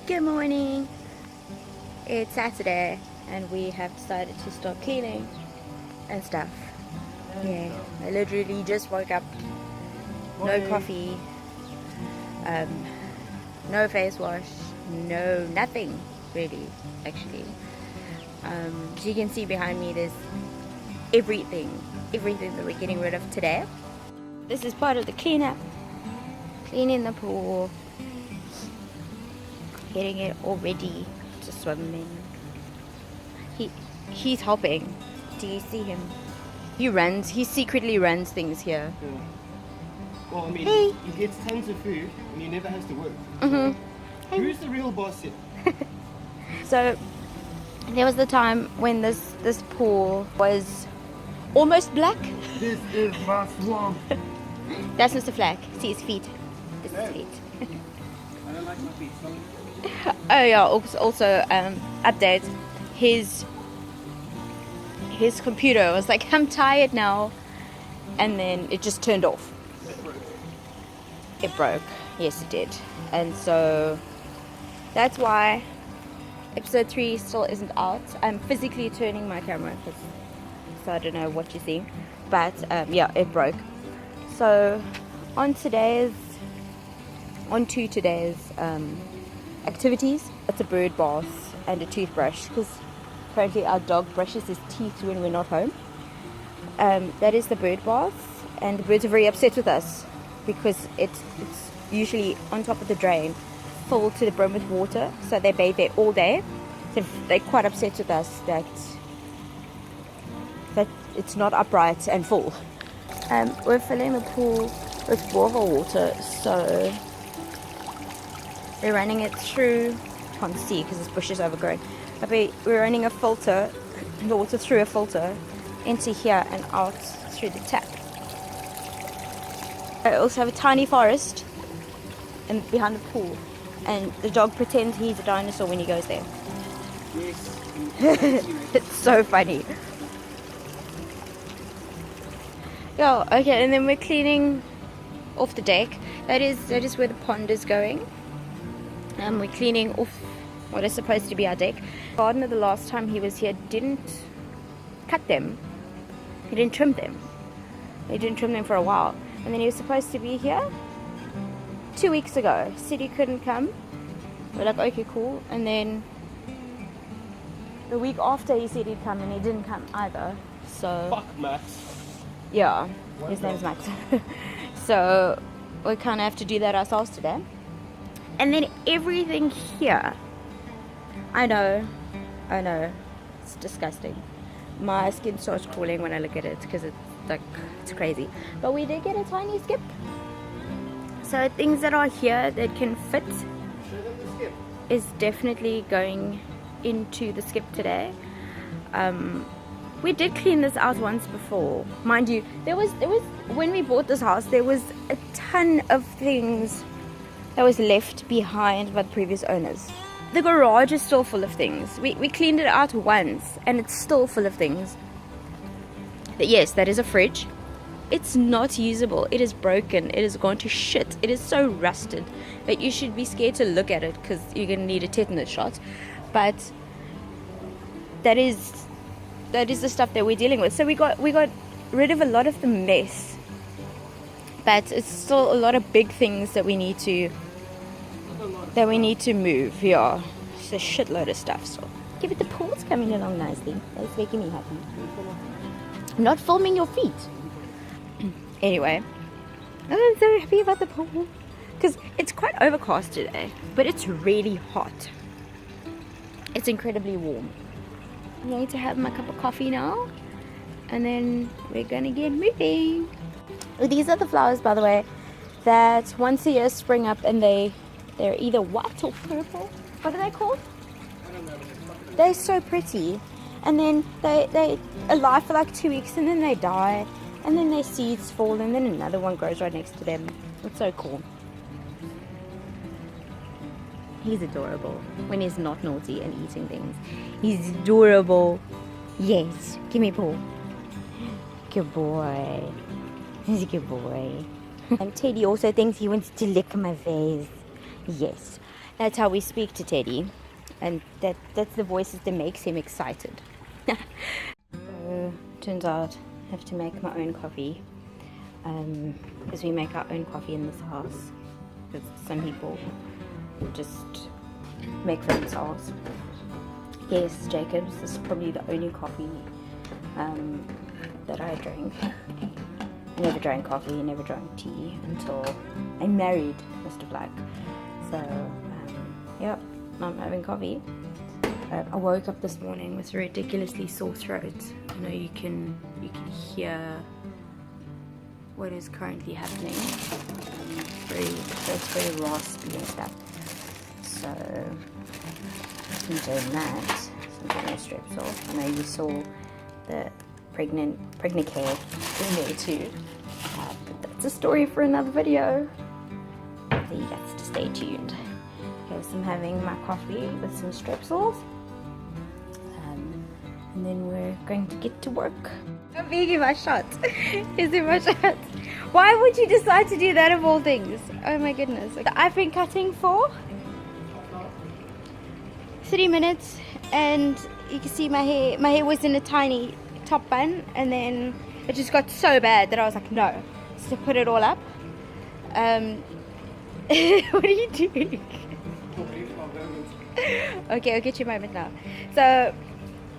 Good morning. It's Saturday and we have decided to start cleaning and stuff. Yeah, I literally just woke up. No coffee, no face wash, no nothing really actually. As you can see behind me, there's everything that we're getting rid of today. This is part of the cleanup. Cleaning the pool, getting it all ready to swim in. He's helping. Do you see him? He secretly runs things here. Yeah. Well, I mean, Hey. he gets tons of food and he never has to work. Mm-hmm. Who's the real boss here? So there was the time when this pool was almost black. This is my swamp. That's Mr. Flack. See his feet. This is his feet. I don't like my feet. Oh yeah, also update. His computer was like, I'm tired now, and then it just turned off. It broke. Yes, it did. And so that's why episode 3 still isn't out. I'm physically turning my camera so I don't know what you see, but yeah, it broke. So on to today's activities. It's a bird bath and a toothbrush, because apparently our dog brushes his teeth when we're not home. That is the bird bath, and the birds are very upset with us because it's usually on top of the drain, full to the brim with water, so they bathe there all day. So they're quite upset with us that it's not upright and full. We're filling the pool with borehole water, so we're running it through. Can't see because this bush is overgrown. But we're running the water through a filter into here and out through the tap. I also have a tiny forest behind the pool, and the dog pretends he's a dinosaur when he goes there. Yes. It's so funny. Yeah, okay, and then we're cleaning off the deck. That is where the pond is going. We're cleaning off what is supposed to be our deck. Gardener, the last time he was here, didn't cut them. He didn't trim them. He didn't trim them for a while. And then he was supposed to be here 2 weeks ago. Said he couldn't come. We're like, okay, cool. And then the week after he said he'd come, and he didn't come either. So Fuck Max. yeah, his name's Max. So we kind of have to do that ourselves today. And then everything here, I know, it's disgusting. My skin starts crawling when I look at it because it's crazy. But we did get a tiny skip. So things that are here that can fit Show them the skip. is definitely going into the skip today. We did clean this out once before, mind you. There was when we bought this house, there was a ton of things that was left behind by the previous owners. The garage is still full of things. We cleaned it out once and it's still full of things. But yes, that is a fridge. It's not usable. It is broken. It has gone to shit. It is so rusted that you should be scared to look at it because you're going to need a tetanus shot. But that is the stuff that we're dealing with. So we got rid of a lot of the mess. But it's still a lot of big things that we need to move. Yeah, it's a shitload of stuff still. Yeah, but the pool's coming along nicely. That's making me happy. I'm not filming your feet. Anyway, I'm so happy about the pool because it's quite overcast today, but it's really hot. It's incredibly warm. I'm going to have my cup of coffee now, and then we're gonna get moving. These are the flowers, by the way, that once a year spring up, and they're either white or purple. What are they called? I don't know. They're so pretty. And then they alive for like 2 weeks, and then they die, and then their seeds fall, and then another one grows right next to them. It's so cool. He's adorable when he's not naughty and eating things. He's adorable. Yes, give me a paw. Good boy. He's a good boy. And Teddy also thinks he wants to lick my face. Yes. That's how we speak to Teddy, and that's the voices that makes him excited. So turns out I have to make my own coffee, because we make our own coffee in this house. Because some people just make for themselves. Yes, Jacobs, this is probably the only coffee that I drink. I never drank coffee, never drank tea until I married Mr. Black. So, yep, I'm having coffee. I woke up this morning with a ridiculously sore throat. I know you can hear what is currently happening. It's very raspy and stuff. So I'm doing that. So I'm getting my strips off. I know you saw the pregnant care in there too. But that's a story for another video. So you have to stay tuned. Okay, so I'm having my coffee with some strepsils. And then we're going to get to work. I'm making my shot. Is it my shot? Why would you decide to do that of all things? Oh my goodness. I've been cutting for 3 minutes, and you can see my hair was in a tiny top bun, and then it just got so bad that I was like, no. So put it all up. What are you doing? Okay, I'll get you a moment now. So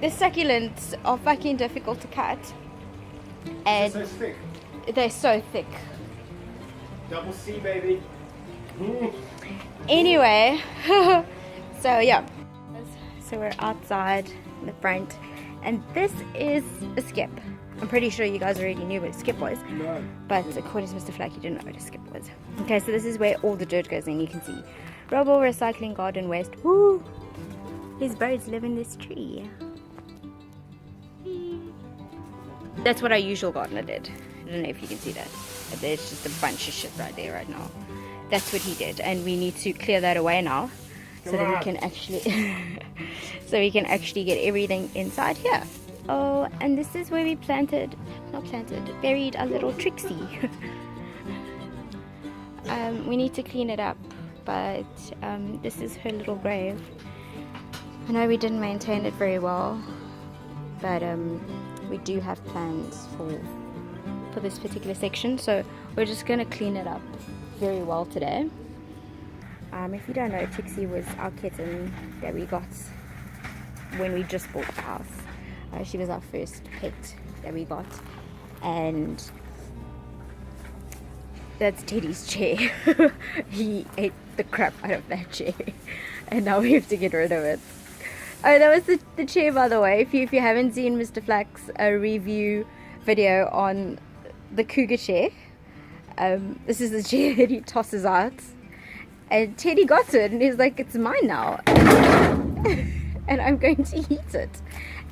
the succulents are fucking difficult to cut, and So thick. they're so thick. Double C, baby. Anyway, so yeah, so we're outside in the front, and this is a skip. I'm pretty sure you guys already knew what a skip was, No. but according to Mr. Flack, you didn't know what a skip was. Okay, so this is where all the dirt goes in. You can see Robo Recycling Garden West. Woo! His birds live in this tree. That's what our usual gardener did. I don't know if you can see that. But there's just a bunch of shit right there right now. That's what he did, and we need to clear that away now, so that we can actually get everything inside here. Oh, and this is where we buried our little Trixie. We need to clean it up, but this is her little grave. I know we didn't maintain it very well, but we do have plans for this particular section, so we're just going to clean it up very well today. If you don't know, Trixie was our kitten that we got when we just bought the house. She was our first pet that we got, and that's Teddy's chair. He ate the crap out of that chair, and now we have to get rid of it. Oh, that was the chair, by the way. If you haven't seen Mr. Flack's review video on the Cougar chair, this is the chair that he tosses out, and Teddy got it, and he's like, it's mine now, and I'm going to eat it.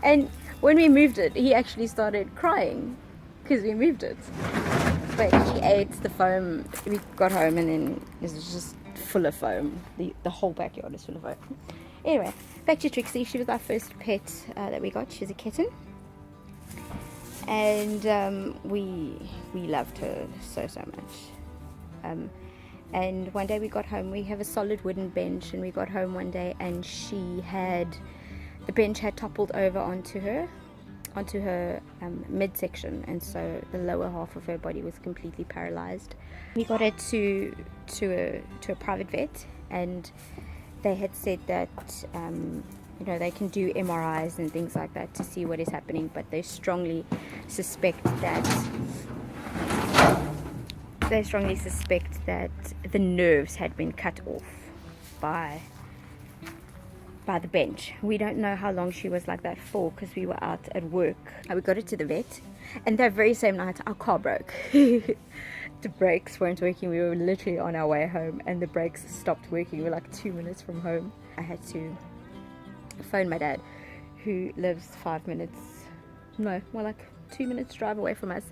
And when we moved it, he actually started crying because we moved it. But he ate the foam. We got home, and then it was just full of foam. The whole backyard is full of foam. Anyway, back to Trixie. She was our first pet that we got. She's a kitten, and we loved her so much. And one day we got home. We have a solid wooden bench, and we got home one day, and the bench had toppled over onto her midsection, and so the lower half of her body was completely paralyzed. We got her to a private vet, and they had said that they can do MRIs and things like that to see what is happening, but they strongly suspect that the nerves had been cut off by the bench. We don't know how long she was like that for, because we were out at work. We got her to the vet, and that very same night our car broke. The brakes weren't working. We were literally on our way home, and the brakes stopped working. We were like 2 minutes from home. I had to phone my dad, who lives 5 minutes, no, more like 2 minutes drive away from us.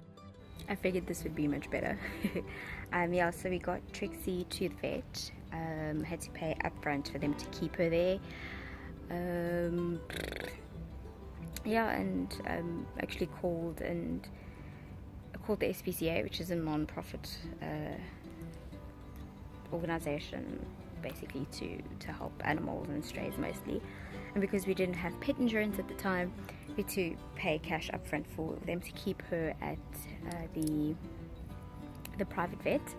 I figured this would be much better. Yeah, so we got Trixie to the vet. Had to pay upfront for them to keep her there. Yeah, and actually called the SPCA, which is a non-profit organization, basically to help animals and strays mostly. And because we didn't have pet insurance at the time, we had to pay cash upfront for them to keep her at the private vet.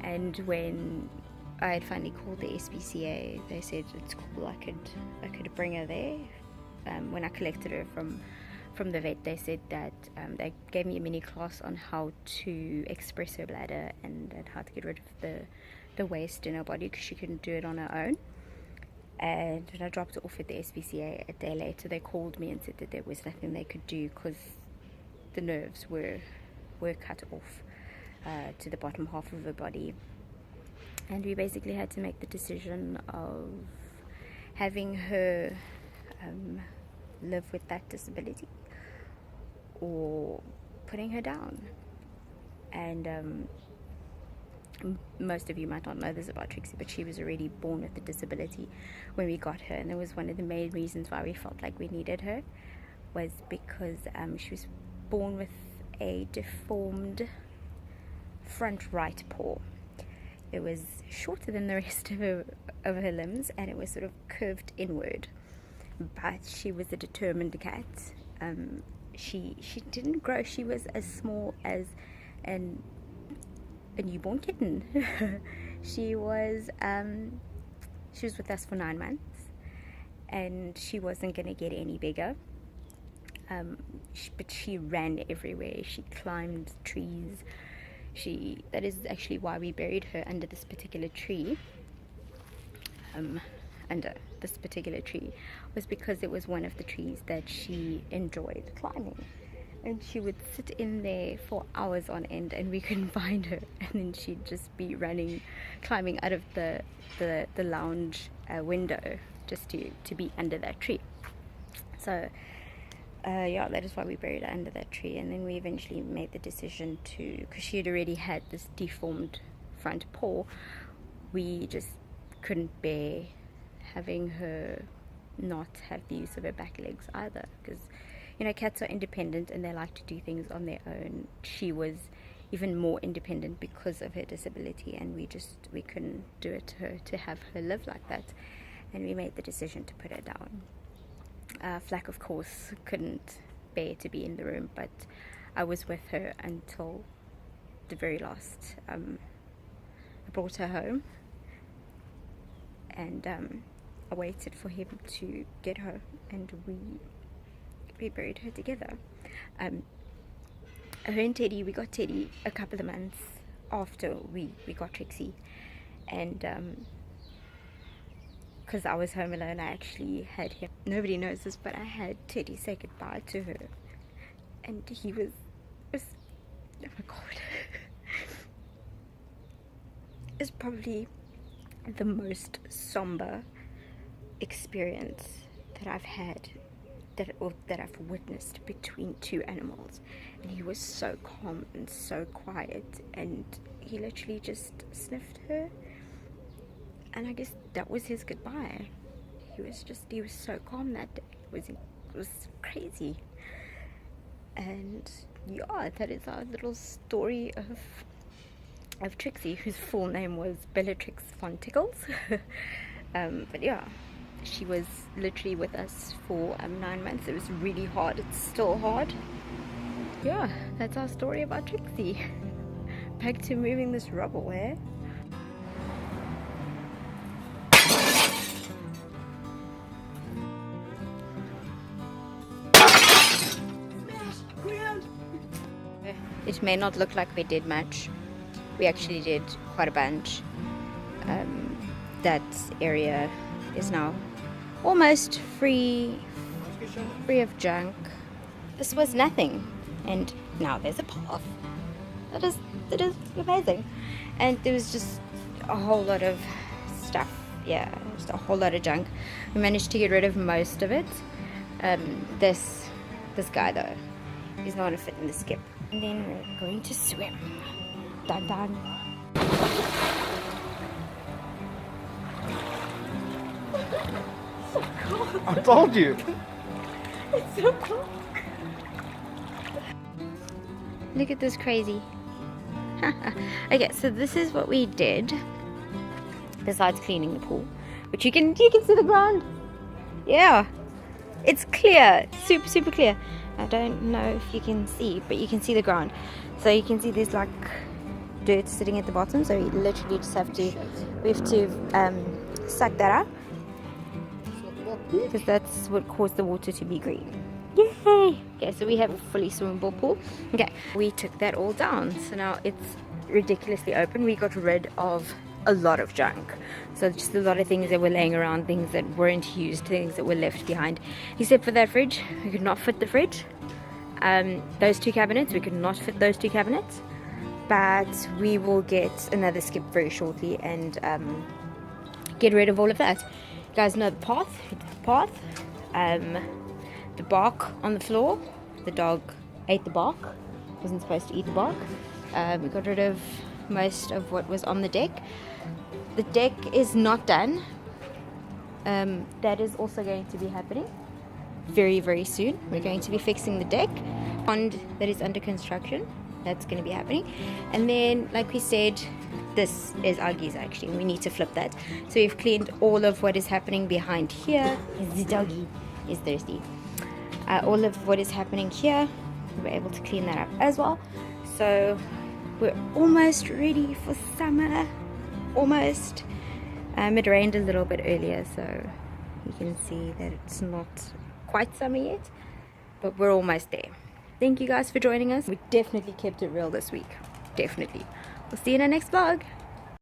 And when I had finally called the SPCA, they said it's cool, I could bring her there. When I collected her from the vet, they said that they gave me a mini class on how to express her bladder and how to get rid of the waste in her body, because she couldn't do it on her own. And when I dropped her off at the SPCA a day later, they called me and said that there was nothing they could do because the nerves were cut off to the bottom half of her body. And we basically had to make the decision of having her live with that disability or putting her down. And most of you might not know this about Trixie, but she was already born with the disability when we got her, and that was one of the main reasons why we felt like we needed her, was because she was born with a deformed front right paw. It was shorter than the rest of her limbs, and it was sort of curved inward. But she was a determined cat. She didn't grow. She was as small as a newborn kitten. She was with us for 9 months, and she wasn't going to get any bigger. But she ran everywhere. She climbed trees. That is actually why we buried her under this particular tree. Was because it was one of the trees that she enjoyed climbing, and she would sit in there for hours on end, and we couldn't find her, and then she'd just be climbing out of the lounge window just to be under that tree. So that is why we buried her under that tree. And then we eventually made the decision because she had already had this deformed front paw, we just couldn't bear having her not have the use of her back legs either, because cats are independent and they like to do things on their own. She was even more independent because of her disability, and we couldn't do it to her to have her live like that, and we made the decision to put her down. Flack, of course, couldn't bear to be in the room, but I was with her until the very last. I brought her home, and I waited for him to get her, and we buried her together. Her and Teddy, we got Teddy a couple of months after we got Trixie, and because I was home alone, I actually had him. Nobody knows this, but I had Teddy say goodbye to her, and he was oh my god, it's probably the most somber experience that I've had, that I've witnessed between two animals. And he was so calm and so quiet, and he literally just sniffed her, and I guess that was his goodbye. He was so calm that day. It was crazy. And yeah, that is our little story of Trixie, whose full name was Bellatrix von Tickles. But yeah, she was literally with us for 9 months. It was really hard. It's still hard. Yeah, that's our story about Trixie. Back to moving this rubble, eh? It may not look like we did much. We actually did quite a bunch. That area is now almost free of junk. This was nothing, and now there's a path. That is amazing. And there was just a whole lot of stuff. Yeah, just a whole lot of junk. We managed to get rid of most of it. This guy though, he's not gonna fit in the skip. And then we're going to swim. Dun dun. So cool. I told you. It's so cool. Look at this crazy. Okay, so this is what we did. besides cleaning the pool, which you can see the ground. Yeah, it's clear, super clear. I don't know if you can see, but you can see the ground. So you can see there's like dirt sitting at the bottom, so we literally just have to suck that out, because that's what caused the water to be green. Yay! Okay, so we have a fully swimmable pool. Okay, we took that all down, so now it's ridiculously open. We got rid of a lot of junk, so just a lot of things that were laying around, things that weren't used, things that were left behind, except for that fridge. We could not fit the fridge. Those two cabinets, we could not fit those two cabinets, but we will get another skip very shortly and get rid of all of that. You guys know the path. The bark on the floor, the dog ate the bark, wasn't supposed to eat the bark. We got rid of most of what was on the deck. The deck is not done. That is also going to be happening very soon. We're going to be fixing the deck. Pond that is under construction, that's going to be happening. And then, like we said, this is our geyser actually. We need to flip that. So we've cleaned all of what is happening behind here. The doggy is thirsty. All of what is happening here, we're able to clean that up as well. So we're almost ready for summer. Almost. It rained a little bit earlier, so you can see that it's not quite summer yet, but we're almost there. Thank you guys for joining us. We definitely kept it real this week. Definitely. We'll see you in our next vlog.